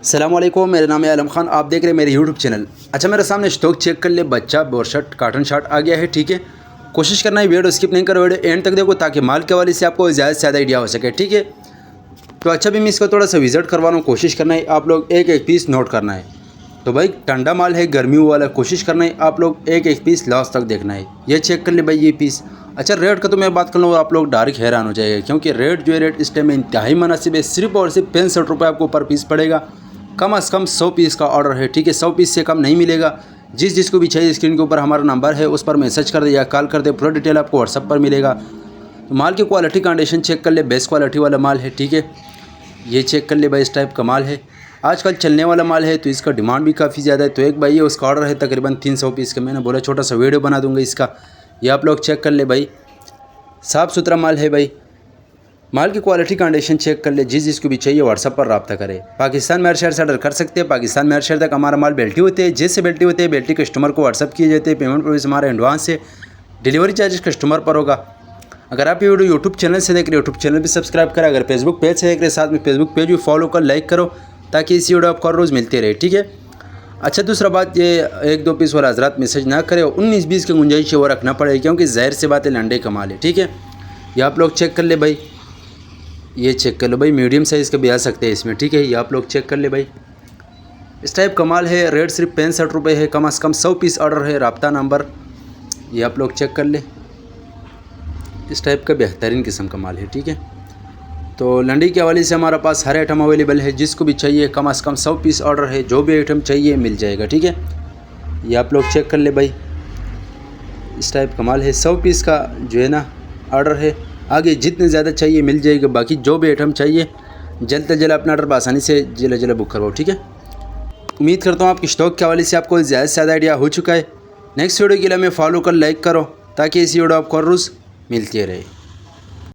अस्सलामुअलैकुम, मेरा नाम है आलम खान। आप देख रहे हैं मेरे यूट्यूब चैनल। अच्छा, मेरे सामने स्टॉक चेक कर ले। बच्चा बोरशर्ट काटन शर्ट आ गया है। ठीक है, कोशिश करना है वीडियो स्किप नहीं करो, वीडियो एंड तक देखो ताकि माल के हवाले से आपको ज़्यादा से ज़्यादा आइडिया हो सके। ठीक है, तो अच्छा भी मैं इसका थोड़ा सा विजिट करवा रहा हूँ। कोशिश करना है आप लोग एक एक पीस नोट करना है। तो भाई ठंडा माल है, गर्मियों वाला, कोशिश करना है आप लोग एक एक पीस लास्ट तक देखना है। ये चेक कर ले भाई, ये पीस। अच्छा, रेट का तो मैं बात कर लूँ, आप लोग डायरेक्ट हैरान हो जाएगा, क्योंकि रेट जो है रेट इस टाइम में इंतहाई मुनासिब है। सिर्फ और सिर्फ 65 रुपये आपको पर पीस पड़ेगा। कम से कम 100 पीस का ऑर्डर है। ठीक है, 100 पीस से कम नहीं मिलेगा। जिसको भी चाहिए स्क्रीन के ऊपर हमारा नंबर है, उस पर मैसेज कर दे या कॉल कर दे। पूरा डिटेल आपको व्हाट्सअप पर मिलेगा। तो माल की क्वालिटी कंडीशन चेक कर ले, बेस्ट क्वालिटी वाला माल है। ठीक है, ये चेक कर ले भाई, इस टाइप का माल है। आजकल चलने वाला माल है, तो इसका डिमांड भी काफ़ी ज़्यादा है। तो एक भाई है, उसका ऑर्डर है तकरीबन 300 पीस का। मैंने बोला छोटा सा वीडियो बना दूंगा इसका। ये आप लोग चेक कर ले भाई, साफ़ सुथरा माल है भाई। माल की क्वालिटी कंडीशन चेक कर ले। जिसको भी चाहिए व्हाट्सअप पर रब्ता करे। पाकिस्तान में हर शहर से ऑर्डर कर सकते हैं। पाकिस्तान में हर शहर तक हमारा माल बेल्टी होते हैं। जैसे बेल्टी होते हैं, बेल्टी कस्टमर को व्हाट्सअप किए जाते हैं। पेमेंट प्रोसेस हमारा एडवांस है। डिलीवरी चार्जेस कस्टमर पर होगा। अगर आप ये वीडियो यूट्यूब चैनल से देख रहे हो, यूट्यूब चैनल भी सब्सक्राइब करें। अगर फेसबुक पेज से देख रहे हैं, साथ में फेसबुक पेज भी फॉलो कर, लाइक करो, ताकि इसी वीडियो आपको हर रोज़ मिलती रहे। ठीक है, अच्छा दूसरा बात, ये 1-2 पीस वाला हजरात मैसेज ना करे। 19-20 की गुंजाइश है वो रखना पड़ेगा, क्योंकि ज़ाहिर से बात है लंडे का माल है। ठीक है, ये आप लोग चेक कर ले भाई, ये चेक कर लो भाई, मीडियम साइज़ का भी आ सकते हैं इसमें। ठीक है, ये आप लोग चेक कर ले भाई, इस टाइप का माल है। रेट सिर्फ 65 रुपये है। कम से कम 100 पीस ऑर्डर है। रब्ता नंबर ये आप लोग चेक कर ले। इस टाइप का बेहतरीन किस्म का माल है। ठीक है, तो लंडी के हवाले से हमारा पास हर आइटम अवेलेबल है। जिसको भी चाहिए कम से कम 100 पीस ऑर्डर है। जो भी आइटम चाहिए मिल जाएगा। ठीक है, ये आप लोग चेक कर ले भाई, इस टाइप का माल है। 100 पीस का जो है ना ऑर्डर है। आगे जितने ज़्यादा चाहिए मिल जाएगा। बाकी जो भी आइटम चाहिए जल्द से जल्द अपना ऑर्डर आसानी से जल्द बुक करवाओ। ठीक है, उम्मीद करता हूँ आपकी स्टॉक के हवाले से आपको ज़्यादा से ज़्यादा आइडिया हो चुका है। नेक्स्ट वीडियो के लिए हमें फॉलो कर, लाइक करो, ताकि इसी वीडियो आपको हर रोज़ मिलती रहे।